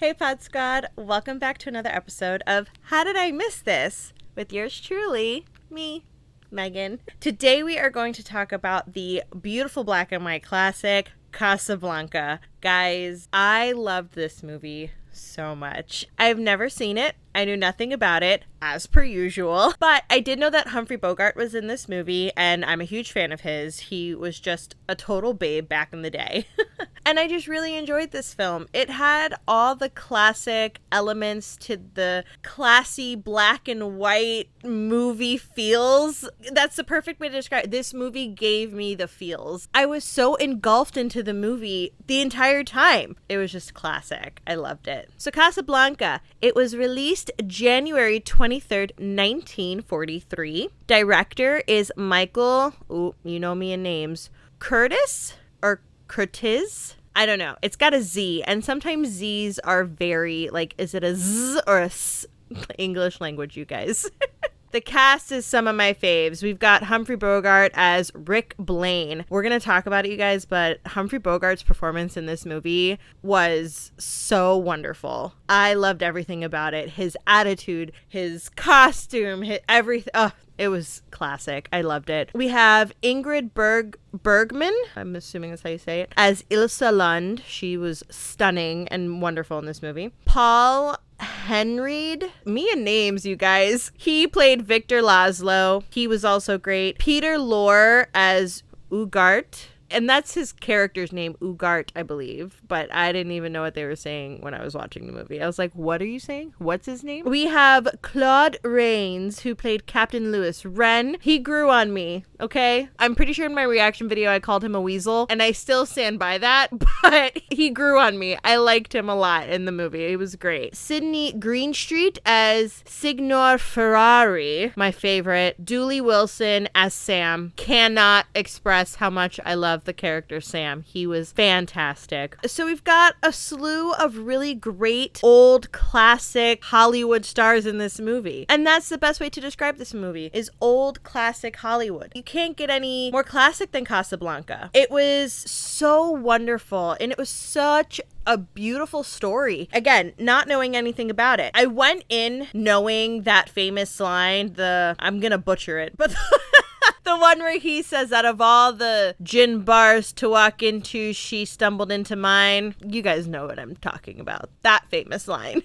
Hey Pod Squad, welcome back to another episode of How Did I Miss This? With yours truly, me, Megan. Today we are going to talk about the beautiful black and white classic, Casablanca. Guys, I loved this movie so much. I've never seen it. I knew nothing about it, as per usual, but I did know that Humphrey Bogart was in this movie, and I'm a huge fan of his. He was just a total babe back in the day. And I just really enjoyed this film. It had all the classic elements to the classy black and white movie feels. That's the perfect way to describe it. This movie gave me the feels. I was so engulfed into the movie the entire time. It was just classic. I loved it. So Casablanca, it was released January 23rd, 1943. Director is Michael, you know me in names, Curtis or Curtiz? I don't know. It's got a Z, and sometimes Z's are very, like, is it a Z or a S? English language, you guys. The cast is some of my faves. We've got Humphrey Bogart as Rick Blaine. We're going to talk about it, you guys, but Humphrey Bogart's performance in this movie was so wonderful. I loved everything about it. His attitude, his costume, everything. Oh, it was classic. I loved it. We have Ingrid Bergman, I'm assuming that's how you say it, as Ilse Lund. She was stunning and wonderful in this movie. Paul Henreid, me and names, you guys. He played Victor Laszlo. He was also great. Peter Lorre as Ugart. And that's his character's name, Ugart, I believe. But I didn't even know what they were saying when I was watching the movie. I was like, what are you saying? What's his name? We have Claude Rains, who played Captain Louis Wren. He grew on me, okay? I'm pretty sure in my reaction video I called him a weasel, and I still stand by that, but he grew on me. I liked him a lot in the movie. It was great. Sidney Greenstreet as Signor Ferrari, my favorite. Dooley Wilson as Sam. Cannot express how much I love the character Sam. He was fantastic. So we've got a slew of really great old classic Hollywood stars in this movie. And that's the best way to describe this movie, is old classic Hollywood. You can't get any more classic than Casablanca. It was so wonderful, and it was such a beautiful story. Again, not knowing anything about it. I went in knowing that famous line, I'm gonna butcher it, but the one where he says, out of all the gin bars to walk into, she stumbled into mine. You guys know what I'm talking about. That famous line.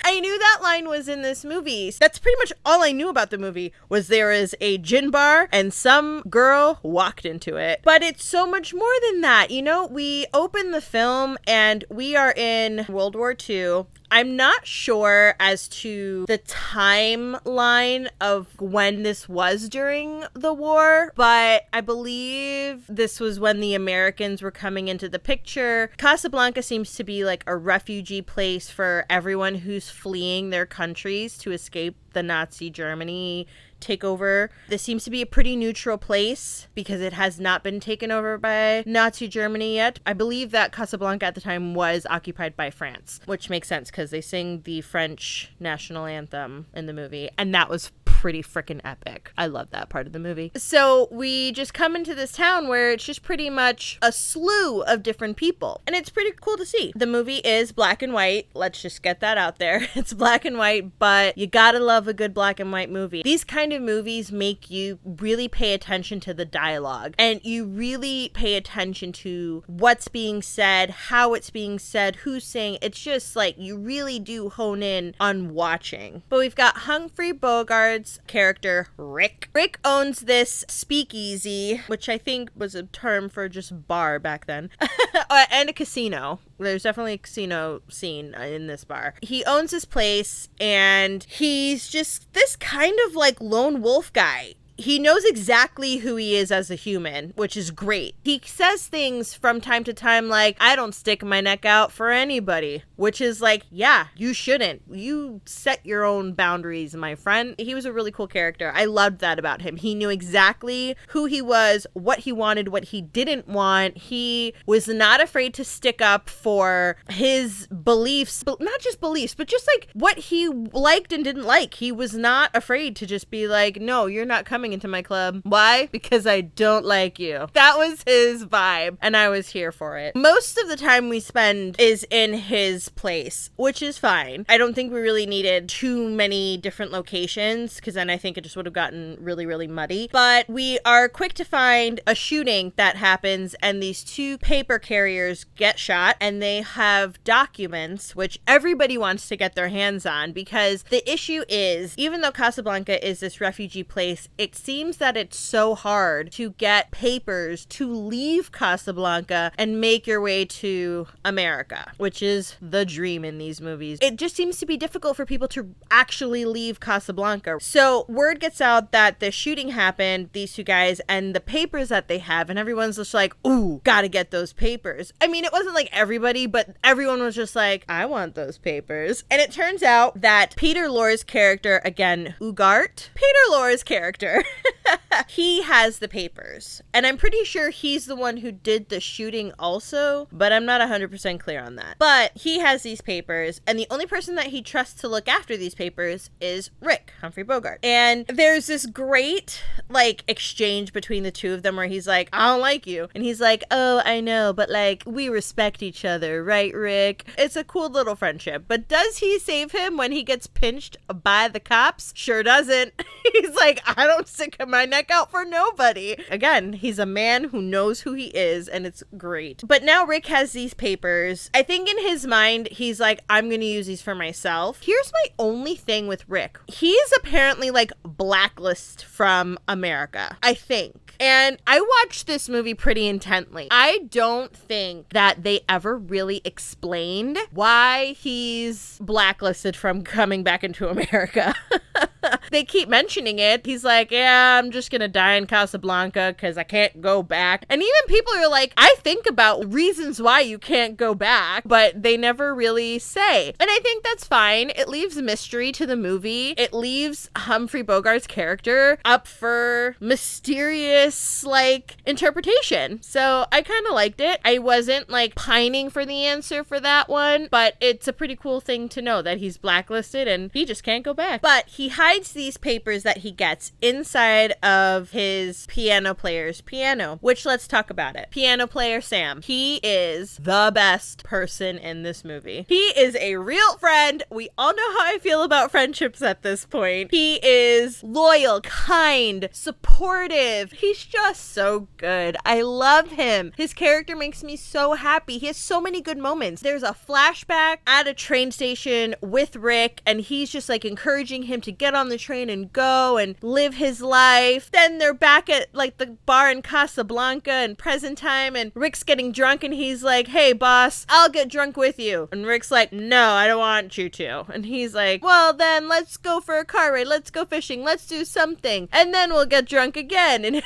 I knew that line was in this movie. That's pretty much all I knew about the movie, was there is a gin bar and some girl walked into it. But it's so much more than that. You know, we open the film and we are in World War II. I'm not sure as to the timeline of when this was during the war, but I believe this was when the Americans were coming into the picture. Casablanca seems to be like a refugee place for everyone who's fleeing their countries to escape the Nazi Germany takeover. This seems to be a pretty neutral place because it has not been taken over by Nazi Germany yet. I believe that Casablanca at the time was occupied by France, which makes sense because they sing the French national anthem in the movie, and that was pretty freaking epic. I love that part of the movie. So we just come into this town where it's just pretty much a slew of different people, and it's pretty cool to see. The movie is black and white. Let's just get that out there. It's black and white, but you gotta love a good black and white movie. These kind of movies make you really pay attention to the dialogue, and you really pay attention to what's being said, how it's being said, who's saying. It's just like you really do hone in on watching. But we've got Humphrey Bogart's character Rick. Rick owns this speakeasy, which I think was a term for just bar back then, and a casino. There's definitely a casino scene in this bar. He owns this place, and he's just this kind of like lone wolf guy. He knows exactly who he is as a human, which is great. He says things from time to time like, I don't stick my neck out for anybody, which is like, yeah, you shouldn't. You set your own boundaries, my friend. He was a really cool character. I loved that about him. He knew exactly who he was, what he wanted, what he didn't want. He was not afraid to stick up for his beliefs, but not just beliefs, but just like what he liked and didn't like. He was not afraid to just be like, no, you're not coming coming into my club. Why? Because I don't like you. That was his vibe, and I was here for it. Most of the time we spend is in his place, which is fine. I don't think we really needed too many different locations, because then I think it just would have gotten really, really muddy. But we are quick to find a shooting that happens, and these two paper carriers get shot, and they have documents, which everybody wants to get their hands on, because the issue is, even though Casablanca is this refugee place, it seems that it's so hard to get papers to leave Casablanca and make your way to America, which is the dream in these movies. It just seems to be difficult for people to actually leave Casablanca. So word gets out that the shooting happened, these two guys, and the papers that they have, and everyone's just like, ooh, gotta get those papers. I mean, it wasn't like everybody, but everyone was just like, I want those papers. And it turns out that Peter Lorre's character, again, Ugart, Peter Lorre's character, he has the papers. And I'm pretty sure he's the one who did the shooting also, but I'm not 100% clear on that. But he has these papers, and the only person that he trusts to look after these papers is Rick, Humphrey Bogart. And there's this great, like, exchange between the two of them where he's like, I don't like you. And he's like, oh, I know, but, like, we respect each other, right, Rick? It's a cool little friendship. But does he save him when he gets pinched by the cops? Sure doesn't. He's like, I don't stick my neck out for nobody. Again, he's a man who knows who he is, and it's great. But now Rick has these papers. I think in his mind, he's like, I'm gonna use these for myself. Here's my only thing with Rick. He's apparently, like, blacklisted from America, I think. And I watched this movie pretty intently. I don't think that they ever really explained why he's blacklisted from coming back into America. They keep mentioning it. He's like, yeah, I'm just gonna die in Casablanca because I can't go back. And even people are like, I think about reasons why you can't go back, but they never really say. And I think that's fine. It leaves mystery to the movie. It leaves Humphrey Bogart's character up for mysterious, like, interpretation. So I kind of liked it. I wasn't, like, pining for the answer for that one, but it's a pretty cool thing to know that he's blacklisted and he just can't go back. But he hides these papers that he gets inside of his piano player's piano, which, let's talk about it. Piano player Sam. He is the best person in this movie. He is a real friend. We all know how I feel about friendships at this point. He is loyal, kind, supportive. He's just so good. I love him. His character makes me so happy. He has so many good moments. There's a flashback at a train station with Rick, and he's just, like, encouraging him to get on the train and go and live his life. Then they're back at, like, the bar in Casablanca in present time, and Rick's getting drunk, and he's like, hey, boss, I'll get drunk with you. And Rick's like, no, I don't want you to. And he's like, well, then let's go for a car ride. Let's go fishing. Let's do something. And then we'll get drunk again. And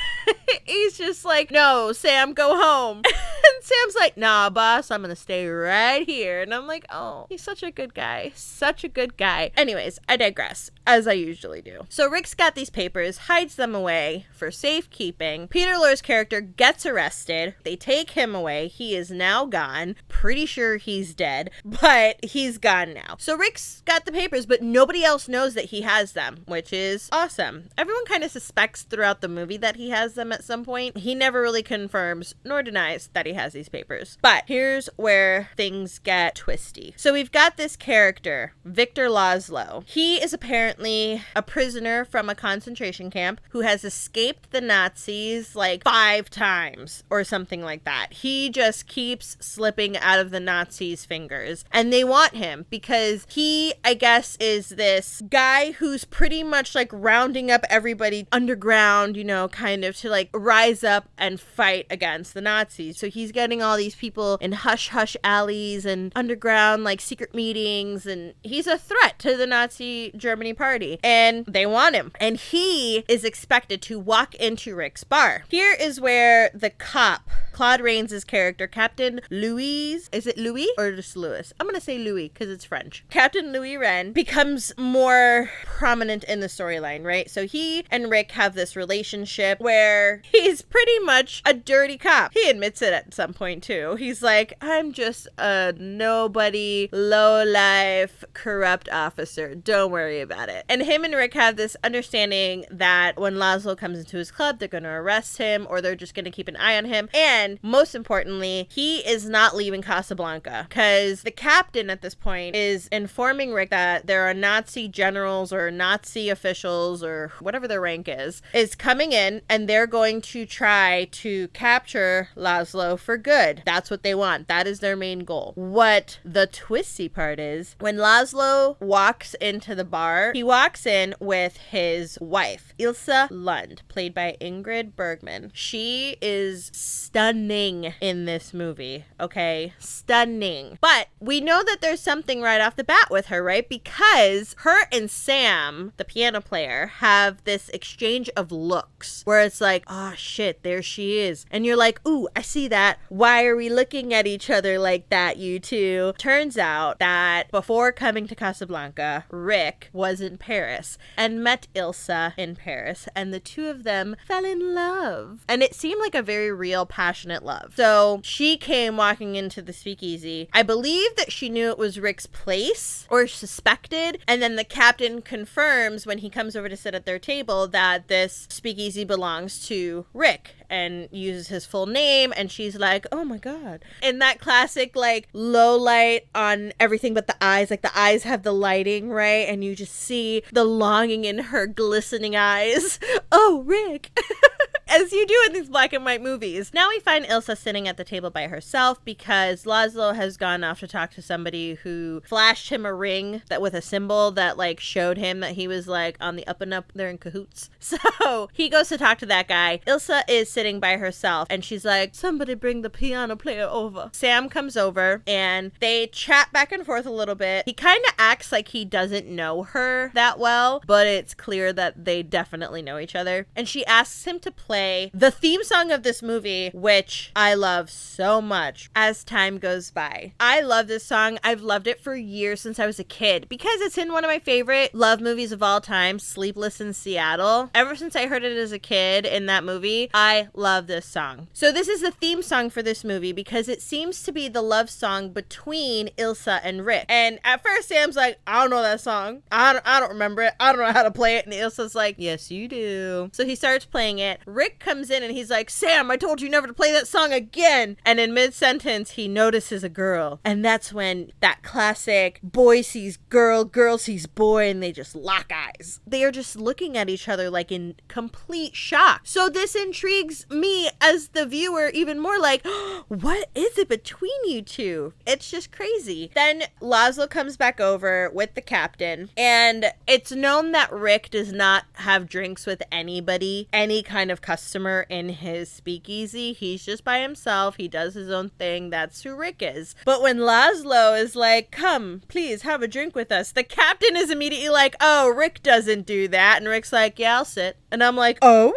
he's just like, no, Sam, go home. And Sam's like, nah, boss, I'm gonna stay right here. And I'm like, oh, he's such a good guy. Such a good guy. Anyways, I digress, as I usually do. So Rick's got these papers, hides them away for safekeeping. Peter Lorre's character gets arrested. They take him away. He is now gone. Pretty sure he's dead, but he's gone now. So Rick's got the papers, but nobody else knows that he has them, which is awesome. Everyone kind of suspects throughout the movie that he has them at some point. He never really confirms nor denies that he has these papers. But here's where things get twisty. So we've got this character, Victor Laszlo. He is apparently a prisoner from a concentration camp who has escaped the Nazis like 5 times or something like that. He just keeps slipping out of the Nazis' fingers, and they want him because he, I guess, is this guy who's pretty much like rounding up everybody underground, you know, kind of to like rise up and fight against the Nazis. So he's getting all these people in hush-hush alleys and underground like secret meetings, and he's a threat to the Nazi Germany party, and they want him. And he is expected to walk into Rick's bar. Here is where the cop, Claude Rains' character, Captain Louis, is it Louis or just Louis? I'm gonna say Louis because it's French. Captain Louis Wren becomes more prominent in the storyline, right? So he and Rick have this relationship where he's pretty much a dirty cop. He admits it at some point too. He's like, I'm just a nobody, low-life, corrupt officer. Don't worry about it. And him and Rick have this understanding that when Laszlo comes into his club, they're going to arrest him or they're just going to keep an eye on him. And most importantly, he is not leaving Casablanca because the captain at this point is informing Rick that there are Nazi generals or Nazi officials or whatever their rank is coming in and they're going to try to capture Laszlo for good. That's what they want. That is their main goal. What the twisty part is, when Laszlo walks into the bar, he walks in with his wife, Ilsa Lund, played by Ingrid Bergman. She is stunning in this movie, okay? Stunning. But we know that there's something right off the bat with her, right? Because her and Sam, the piano player, have this exchange of looks where it's like, oh shit, there she is. And you're like, ooh, I see that. Why are we looking at each other like that, you two? Turns out that before coming to Casablanca, Rick was in Paris and met Ilsa in Paris, and the two of them fell in love. And it seemed like a very real, passionate love. So she came walking into the speakeasy. I believe that she knew it was Rick's place, or suspected, and then the captain confirms when he comes over to sit at their table that this speakeasy belongs to Rick, and uses his full name, and she's like, oh my god. And that classic like low light on everything but the eyes, like the eyes have the lighting, right? And you just see the longing in her glistening eyes. Oh, Rick. As you do in these black and white movies. Now we find Ilsa sitting at the table by herself because Laszlo has gone off to talk to somebody who flashed him a ring that with a symbol that like showed him that he was like on the up and up. They're in cahoots. So he goes to talk to that guy. Ilsa is sitting by herself and she's like, somebody bring the piano player over. Sam comes over and they chat back and forth a little bit. He kind of acts like he doesn't know her that well, but it's clear that they definitely know each other. And she asks him to play the theme song of this movie, which I love so much as time goes by. I love this song. I've loved it for years since I was a kid because it's in one of my favorite love movies of all time, Sleepless in Seattle. Ever since I heard it as a kid in that movie, I love this song. So this is the theme song for this movie because it seems to be the love song between Ilsa and Rick. And at first Sam's like, I don't know that song. I don't remember it. I don't know how to play it. And Ilsa's like, yes, you do. So he starts playing it. Rick comes in and he's like, Sam, I told you never to play that song again. And in mid-sentence, he notices a girl. And that's when that classic boy sees girl, girl sees boy, and they just lock eyes. They are just looking at each other like in complete shock. So this intrigues me as the viewer even more, like, what is it between you two? It's just crazy. Then Laszlo comes back over with the captain, and it's known that Rick does not have drinks with anybody, any kind of customer in his speakeasy. He's just by himself. He does his own thing. That's who Rick is. But when Laszlo is like, come, please have a drink with us, the captain is immediately like, oh, Rick doesn't do that. And Rick's like, yeah, I'll sit. And I'm like, oh,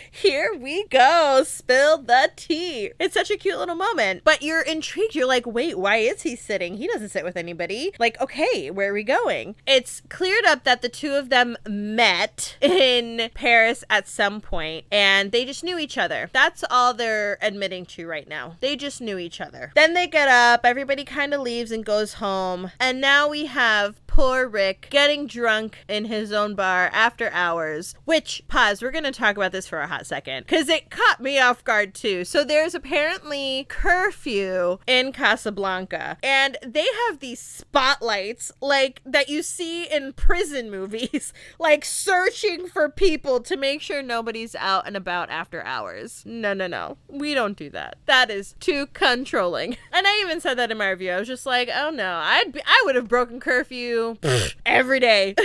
here we go. Spill the tea. It's such a cute little moment. But you're intrigued. You're like, wait, why is he sitting? He doesn't sit with anybody. Like, okay, where are we going? It's cleared up that the two of them met in Paris at some point, and they just knew each other. That's all they're admitting to right now. They just knew each other. Then they get up. Everybody kind of leaves and goes home. And now we have poor Rick getting drunk in his own bar after hours. Which, pause, we're going to talk about this for a hot second because it caught me off guard too. So there's apparently curfew in Casablanca, and they have these spotlights like that you see in prison movies, like searching for people to make sure nobody's out and about after hours. No. We don't do that. That is too controlling. And I even said that in my review. I was just like, oh no, I would have broken curfew every day.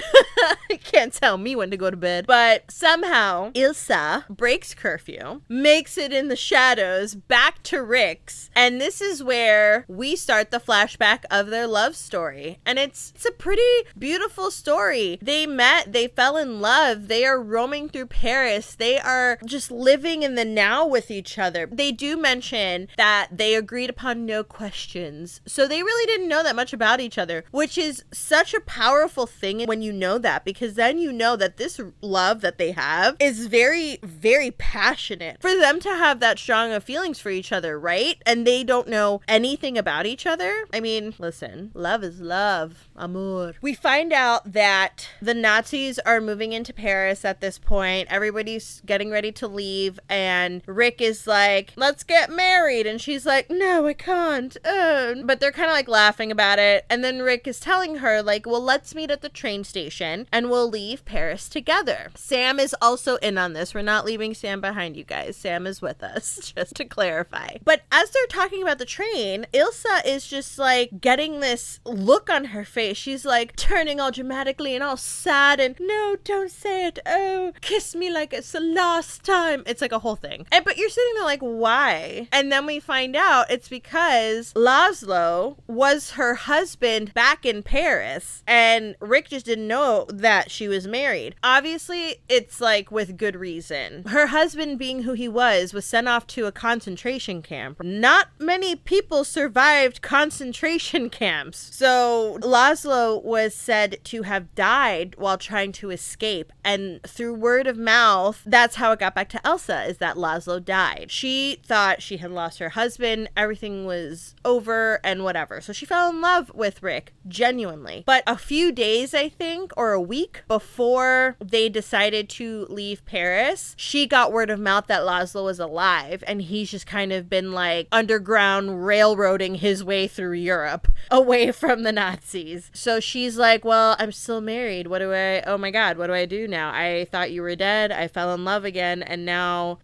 You can't tell me when to go to bed. But somehow Ilsa breaks curfew, makes it in the shadows back to Rick's, and this is where we start the flashback of their love story. And it's a pretty beautiful story. They met, they fell in love, they are roaming through Paris, they are just living in the now with each other. They do mention that they agreed upon no questions, so they really didn't know that much about each other, which is such such a powerful thing when you know that, because then you know that this love that they have is very, very passionate. For them to have that strong of feelings for each other, right? And they don't know anything about each other. I mean, listen, love is love. Amour. We find out that the Nazis are moving into Paris at this point. Everybody's getting ready to leave, and Rick is like, let's get married. And she's like, no, I can't. But they're kind of like laughing about it. And then Rick is telling her, like, well, let's meet at the train station and we'll leave Paris together. Sam is also in on this. We're not leaving Sam behind, you guys. Sam is with us, just to clarify. But as they're talking about the train, Ilsa is just like getting this look on her face. She's like turning all dramatically and all sad and, no, don't say it. Oh, kiss me like it's the last time. It's like a whole thing. But you're sitting there like, why? And then we find out it's because Laszlo was her husband back in Paris, and Rick just didn't know that she was married. Obviously, it's like with good reason. Her husband, being who he was sent off to a concentration camp. Not many people survived concentration camps. So Laszlo was said to have died while trying to escape, and through word of mouth, that's how it got back to Elsa, is that Laszlo died. She thought she had lost her husband, everything was over and whatever. So she fell in love with Rick, genuinely. But a few days, I think, or a week before they decided to leave Paris, she got word of mouth that Laszlo was alive, and he's just kind of been like underground railroading his way through Europe away from the Nazis. So she's like, well, I'm still married. Oh my God, what do I do now? I thought you were dead. I fell in love again. And now,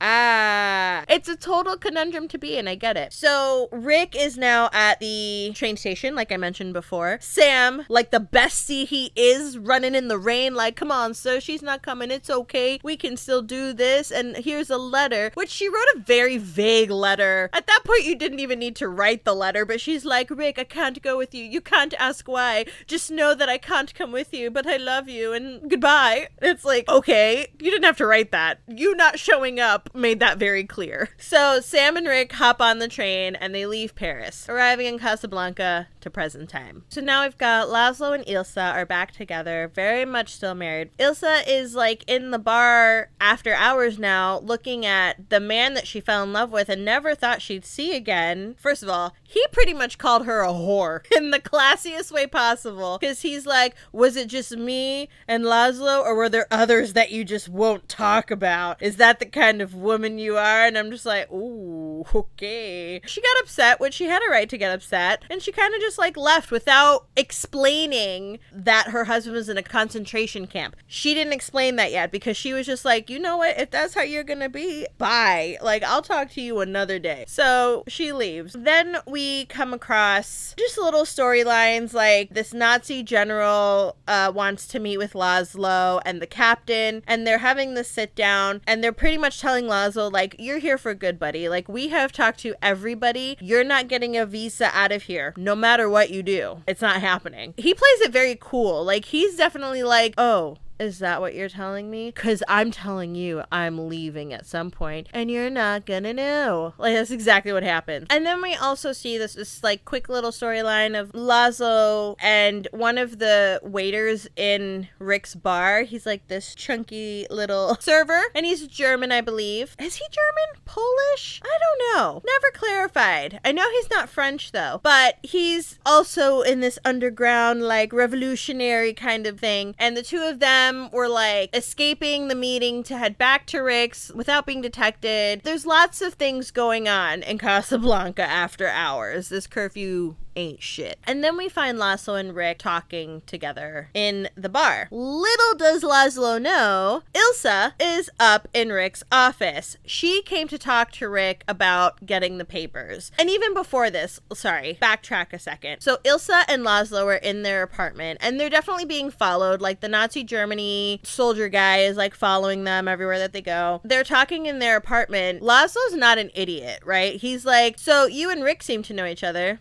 it's a total conundrum to be in. I get it. So Rick is now at the train station, like I mentioned before. Sam, like the bestie he is, running in the rain, like, come on, sir, she's not coming. It's okay. We can still do this. And here's a letter, which she wrote a very vague letter. At that point, you didn't even need to write the letter, but she's like, Rick, I can't go with you. You can't ask why. Just know that I can't come with you, but I love you and goodbye. It's like, okay, you didn't have to write that. You not showing up made that very clear. So Sam and Rick hop on the train and they leave Paris, arriving in Casablanca to present time. So now we've got Laszlo and Ilsa are back together, very much still married. Ilsa is like in the bar after hours now, looking at the man that she fell in love with and never thought she'd see again. First of all, he pretty much called her a whore in the classiest way possible, because he's like, was it just me and Laszlo, or were there others that you just won't talk about? Is that the kind of woman you are? And I'm just like, ooh, okay. She got upset, which she had a right to get upset, and she kind of just like left without explaining that her husband was in a concentration camp. She didn't explain that yet, because she was just like, you know what, if that's how you're gonna be, bye. Like, I'll talk to you another day. So she leaves. Then we come across just little storylines, like this Nazi general wants to meet with Laszlo and the captain, and they're having this sit down, and they're pretty much telling Laszlo, like, you're here for good, buddy. Like, we have talked to everybody. You're not getting a visa out of here, no matter what you do. It's not happening. He plays it very cool. Like, he's definitely like, oh, is that what you're telling me? Because I'm telling you I'm leaving at some point and you're not gonna know. Like, that's exactly what happened. And then we also see this like quick little storyline of Laszlo and one of the waiters in Rick's bar. He's like this chunky little server, and he's German, I believe. Is he German? Polish? I don't know. Never clarified. I know he's not French though, but he's also in this underground like revolutionary kind of thing, and the two of them were like escaping the meeting to head back to Rick's without being detected. There's lots of things going on in Casablanca after hours. This curfew ain't shit. And then we find Laszlo and Rick talking together in the bar. Little does Laszlo know, Ilsa is up in Rick's office. She came to talk to Rick about getting the papers. And even before this, sorry, backtrack a second. So Ilsa and Laszlo are in their apartment, and they're definitely being followed. Like, the Nazi Germany soldier guy is like following them everywhere that they go. They're talking in their apartment. Laszlo's not an idiot, right? He's like, so you and Rick seem to know each other.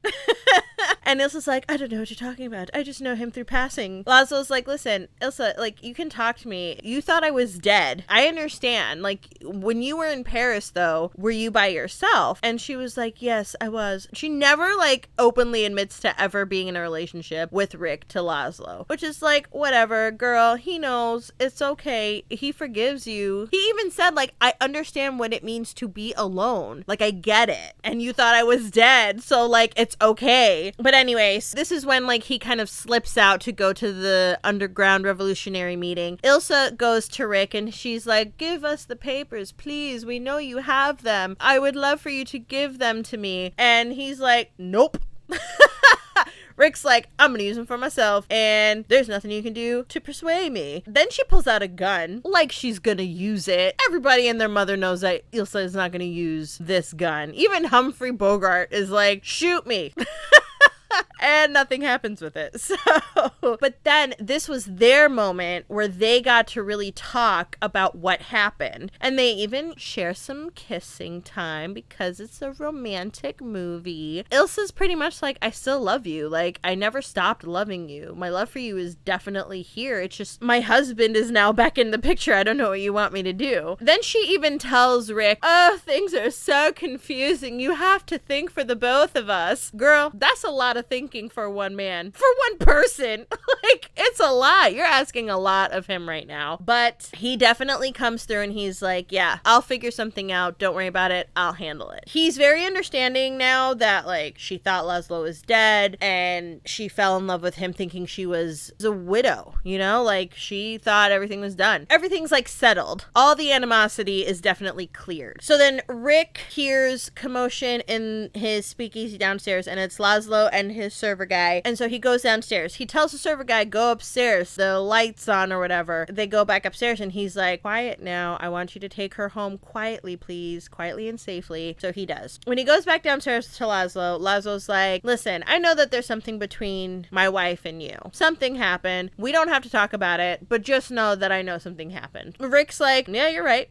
And Ilsa's like, I don't know what you're talking about. I just know him through passing. Laszlo's like, listen, Ilsa, like, you can talk to me. You thought I was dead. I understand. Like, when you were in Paris, though, were you by yourself? And she was like, yes, I was. She never, like, openly admits to ever being in a relationship with Rick to Laszlo, which is like, whatever, girl. He knows. It's okay. He forgives you. He even said, like, I understand what it means to be alone. Like, I get it. And you thought I was dead. So, like, it's okay. But anyways, this is when, like, he kind of slips out to go to the underground revolutionary meeting. Ilsa goes to Rick and she's like, give us the papers, please. We know you have them. I would love for you to give them to me. And he's like, nope. Rick's like, I'm gonna use them for myself, and there's nothing you can do to persuade me. Then she pulls out a gun, like she's gonna use it. Everybody and their mother knows that Ilsa is not gonna use this gun. Even Humphrey Bogart is like, shoot me. And nothing happens with it. So, but then this was their moment where they got to really talk about what happened. And they even share some kissing time because it's a romantic movie. Ilsa's pretty much like, I still love you. Like, I never stopped loving you. My love for you is definitely here. It's just my husband is now back in the picture. I don't know what you want me to do. Then she even tells Rick, oh, things are so confusing. You have to think for the both of us. Girl, that's a lot of thinking for one man, for one person. Like, it's a lot. You're asking a lot of him right now. But he definitely comes through and he's like, yeah, I'll figure something out. Don't worry about it. I'll handle it. He's very understanding now that, like, she thought Laszlo was dead and she fell in love with him thinking she was a widow, you know? Like, she thought everything was done. Everything's, like, settled. All the animosity is definitely cleared. So then Rick hears commotion in his speakeasy downstairs, and it's Laszlo and his server guy. And so he goes downstairs. He tells the server guy, go upstairs, the lights on or whatever. They go back upstairs and he's like, quiet now. I want you to take her home quietly, please. Quietly and safely. So he does. When he goes back downstairs to Laszlo, Laszlo's like, listen, I know that there's something between my wife and you. Something happened. We don't have to talk about it, but just know that I know something happened. Rick's like, yeah, you're right.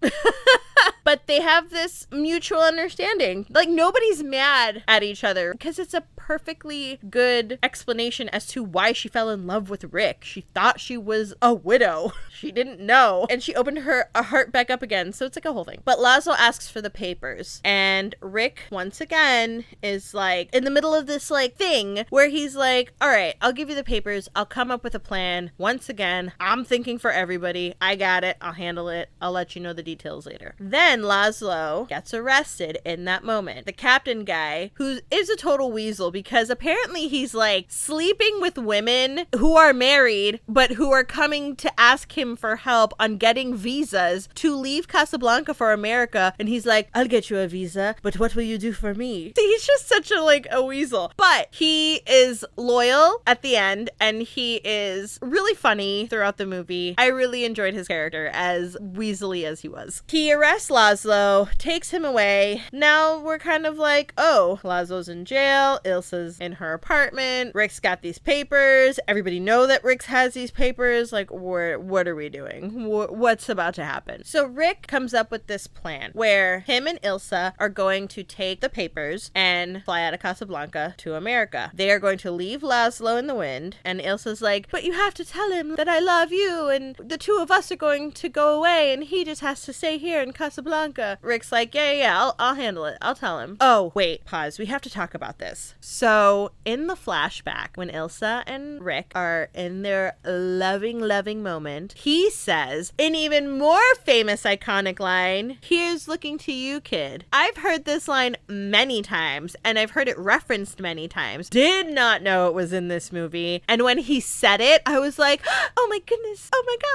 But they have this mutual understanding. Like, nobody's mad at each other because it's a perfectly good explanation as to why she fell in love with Rick. She thought she was a widow. She didn't know. And she opened her heart back up again. So it's like a whole thing. But Laszlo asks for the papers. And Rick, once again, is like in the middle of this like thing where he's like, all right, I'll give you the papers. I'll come up with a plan. Once again, I'm thinking for everybody. I got it. I'll handle it. I'll let you know the details later. Then Laszlo gets arrested in that moment. The captain guy, who is a total weasel because apparently he's like sleeping with women who are married, but who are coming to ask him for help on getting visas to leave Casablanca for America. And he's like, I'll get you a visa, but what will you do for me? He's just such a weasel. But he is loyal at the end and he is really funny throughout the movie. I really enjoyed his character as weaselly as he was. He arrests Laszlo, takes him away. Now we're kind of like, oh, Laszlo's in jail. Ilsa's in her apartment. Rick's got these papers. Everybody know that Rick has these papers. Like, what are we doing? What's about to happen? So Rick comes up with this plan where him and Ilsa are going to take the papers and fly out of Casablanca to America. They are going to leave Laszlo in the wind. And Ilsa's like, but you have to tell him that I love you and the two of us are going to go away and he just has to stay here in Casablanca. Rick's like, yeah, I'll handle it. I'll tell him. Oh, wait, pause. We have to talk about this. So in the flashback, when Ilsa and Rick are in their loving moment, he says an even more famous iconic line, here's looking to you, kid. I've heard this line many times and I've heard it referenced many times. Did not know it was in this movie. And when he said it, I was like, oh my goodness. Oh my God.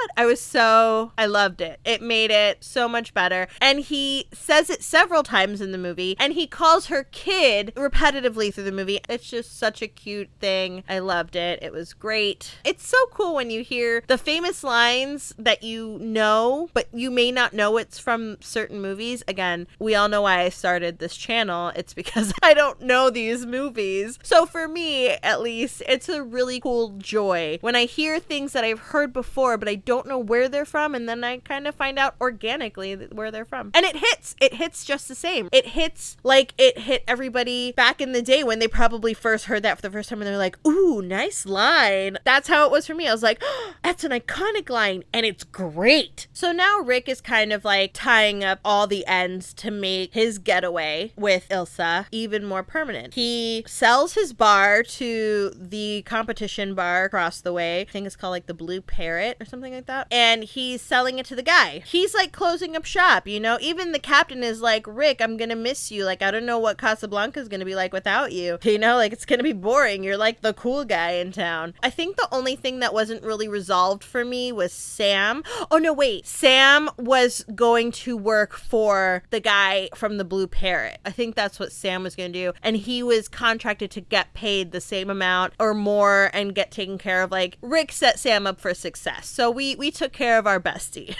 I loved it. It made it so much better. And he says it several times in the movie and he calls her kid repetitively through the movie. It's just such a cute thing. I loved it. It was great. It's so cool when you hear the famous lines that you know, but you may not know it's from certain movies. Again, we all know why I started this channel. It's because I don't know these movies. So for me, at least, it's a really cool joy when I hear things that I've heard before, but I don't know where they're from, and then I kind of find out organically where they're from. Sam. And it hits just the same. It hits like it hit everybody back in the day when they probably first heard that for the first time and they're like, ooh, nice line. That's how it was for me. I was like, oh, that's an iconic line and it's great. So now Rick is kind of like tying up all the ends to make his getaway with Ilsa even more permanent. He sells his bar to the competition bar across the way. I think it's called like the Blue Parrot or something like that. And he's selling it to the guy. He's like closing up shop, you know? Even the captain is like, Rick, I'm gonna miss you. Like, I don't know what Casablanca is gonna be like without you. You know, like it's gonna be boring. You're like the cool guy in town. I think the only thing that wasn't really resolved for me was Sam. Oh no, wait. Sam was going to work for the guy from the Blue Parrot. I think that's what Sam was gonna do. And he was contracted to get paid the same amount or more and get taken care of. Like, Rick set Sam up for success. So we took care of our bestie.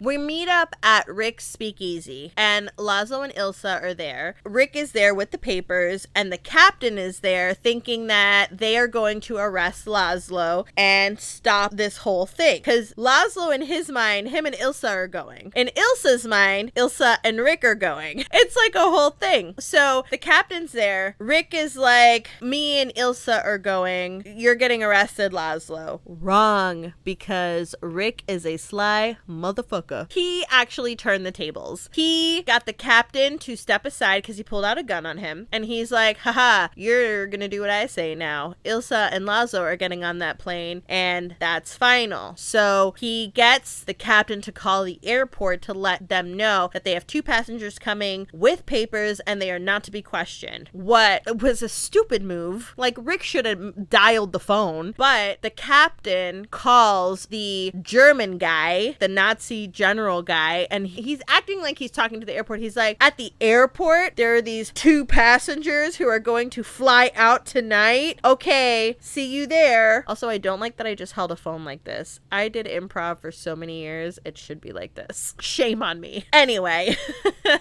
We meet up at Rick's speakeasy, and Laszlo and Ilsa are there. Rick is there with the papers, and the captain is there thinking that they are going to arrest Laszlo and stop this whole thing. Because Laszlo, in his mind, him and Ilsa are going. In Ilsa's mind, Ilsa and Rick are going. It's like a whole thing. So the captain's there. Rick is like, me and Ilsa are going. You're getting arrested, Laszlo. Wrong, because Rick is a sly motherfucker. He actually turned the tables. He got the captain to step aside because he pulled out a gun on him. And he's like, haha, you're gonna do what I say now. Ilsa and Laszlo are getting on that plane, and that's final. So he gets the captain to call the airport to let them know that they have 2 passengers coming with papers and they are not to be questioned. What was a stupid move. Like, Rick should have dialed the phone, but the captain calls the German guy, the Nazi general guy, and he's acting like he's talking to the airport. He's like, at the airport, there are these 2 passengers who are going to fly out tonight. Okay, see you there. Also, I don't like that I just held a phone like this. I did improv for so many years. It should be like this. Shame on me. Anyway,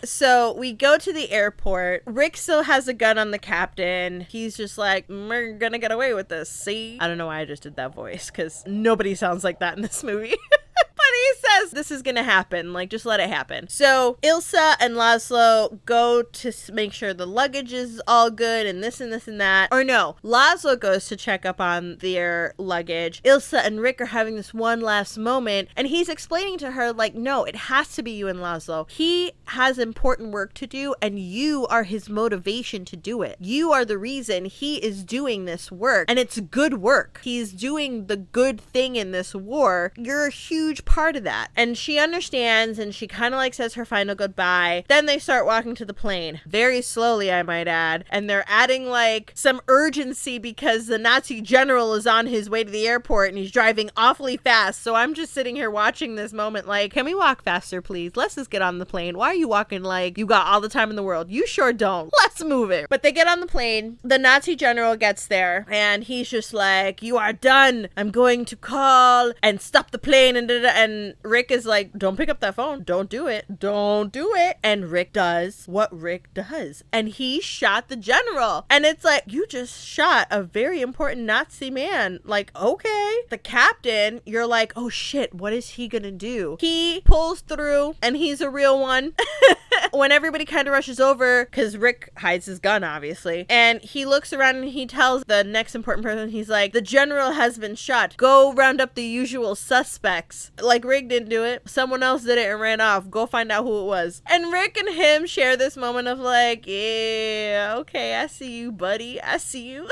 so we go to the airport. Rick still has a gun on the captain. He's just like, we're gonna get away with this. See? I don't know why I just did that voice, because nobody sounds like that in this movie. But he says this is gonna happen, like, just let it happen. So Ilsa and Laszlo go to make sure the luggage is all good and this and this and that. Or no, Laszlo goes to check up on their luggage. Ilsa and Rick are having this one last moment, and he's explaining to her, like, no, it has to be you and Laszlo. He has important work to do, and you are his motivation to do it. You are the reason he is doing this work, and it's good work. He's doing the good thing in this war. You're a huge part of that. And she understands, and she kind of like says her final goodbye. Then they start walking to the plane, very slowly, I might add, and they're adding like some urgency because the Nazi general is on his way to the airport and he's driving awfully fast. So I'm just sitting here watching this moment like, can we walk faster, please? Let's just get on the plane. Why are you walking like you got all the time in the world? You sure don't. Let's move it. But they get on the plane. The Nazi general gets there and he's just like, you are done. I'm going to call and stop the plane. And Rick is like, don't pick up that phone. Don't do it. Don't do it. And Rick does what Rick does. And he shot the general. And it's like, you just shot a very important Nazi man. Like, okay. The captain, you're like, oh shit, what is he gonna do? He pulls through and he's a real one. When everybody kind of rushes over, because Rick hides his gun, obviously, and he looks around and he tells the next important person, he's like, the general has been shot. Go round up the usual suspects. Like, Rick didn't do it. Someone else did it and ran off. Go find out who it was. And Rick and him share this moment of like, yeah, okay, I see you, buddy. I see you.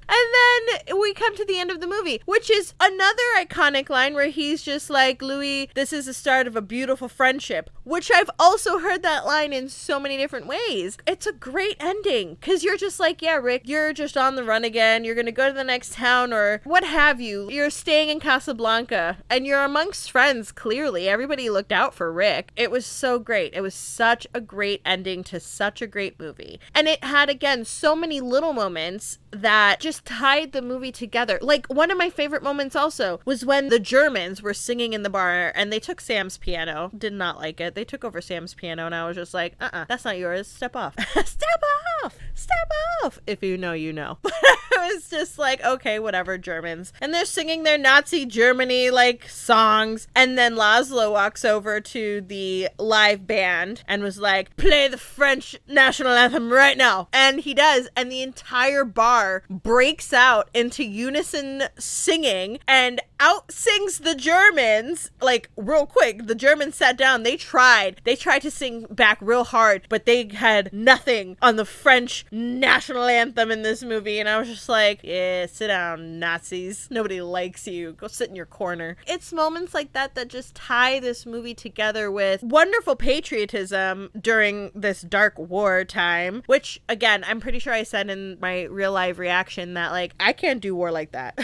And then we come to the end of the movie, which is another iconic line where he's just like, Louis, this is the start of a beautiful friendship, which I've also heard that line in so many different ways. It's a great ending because you're just like, yeah, Rick, you're just on the run again. You're going to go to the next town or what have you. You're staying in Casablanca and you're amongst friends. Clearly, everybody looked out for Rick. It was so great. It was such a great ending to such a great movie. And it had, again, so many little moments that just tied the movie together. Like, one of my favorite moments also was when the Germans were singing in the bar and they took Sam's piano. Did not like it. They took over Sam's piano, and I was just like, that's not yours. Step off. Step off. Step off. If you know, you know. I was just like, okay, whatever, Germans. And they're singing their Nazi Germany, like, songs. And then Laszlo walks over to the live band and was like, play the French national anthem right now. And he does. And the entire bar breaks out into unison singing and out sings the Germans, like, real quick. The Germans sat down. They tried to sing back real hard, but they had nothing on the French national anthem in this movie. And I was just like, yeah, sit down, Nazis. Nobody likes you. Go sit in your corner. It's moments like that that just tie this movie together with wonderful patriotism during this dark war time, which, again, I'm pretty sure I said in my real live reaction that, like, I can't do war like that.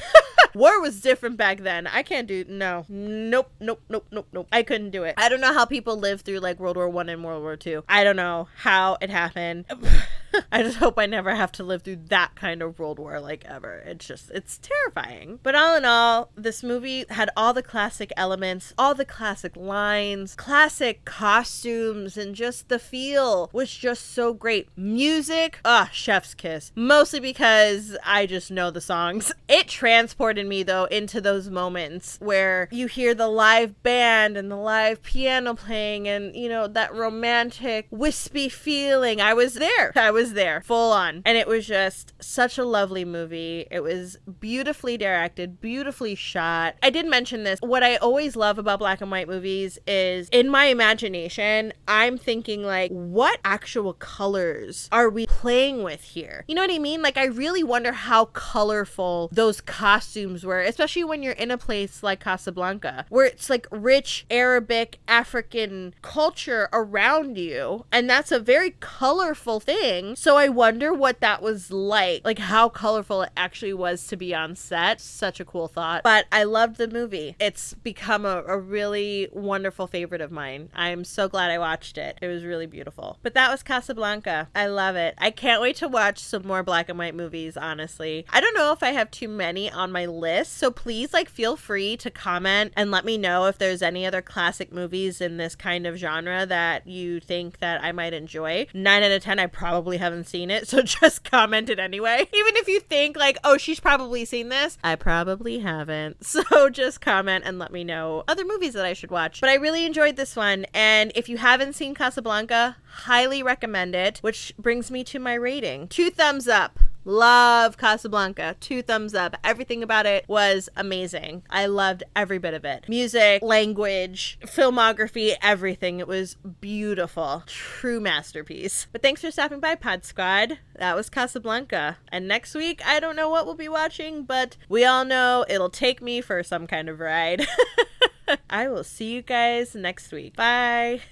War was different back then. I can't do, nope. I couldn't do it. I don't know how people lived through, like, World War I and World War II. I don't know how it happened. I just hope I never have to live through that kind of World War, like, ever. It's terrifying. But all in all, this movie had all the classic elements, all the classic lines, classic costumes, and just the feel was just so great. Music, chef's kiss. Mostly because I just know the songs. It transported me, though, into those moments where you hear the live band and the live piano playing and, you know, that romantic, wispy feeling. I was there, full on. And it was just such a lovely movie. It was beautifully directed, beautifully shot. I did mention this. What I always love about black and white movies is, in my imagination, I'm thinking, like, what actual colors are we playing with here? You know what I mean? Like, I really wonder how colorful those costumes were, especially when you're in a place like Casablanca, where it's like rich Arabic, African culture around you. And that's a very colorful thing. So I wonder what that was like how colorful it actually was to be on set. Such a cool thought. But I loved the movie. It's become a really wonderful favorite of mine. I'm so glad I watched it. It was really beautiful. But that was Casablanca. I love it. I can't wait to watch some more black and white movies, honestly. I don't know if I have too many on my list, so please, like, feel free to comment and let me know if there's any other classic movies in this kind of genre that you think that I might enjoy. 9 out of 10, I probably haven't seen it, so just comment it anyway. Even if you think, like, oh, she's probably seen this, I probably haven't. So just comment and let me know other movies that I should watch. But I really enjoyed this one, and if you haven't seen Casablanca, highly recommend it, which brings me to my rating. 2 thumbs up. Love Casablanca. 2 thumbs up. Everything about it was amazing. I loved every bit of it. Music, language, filmography, everything. It was beautiful. True masterpiece. But thanks for stopping by, Pod Squad. That was Casablanca. And next week, I don't know what we'll be watching, but we all know it'll take me for some kind of ride. I will see you guys next week. Bye.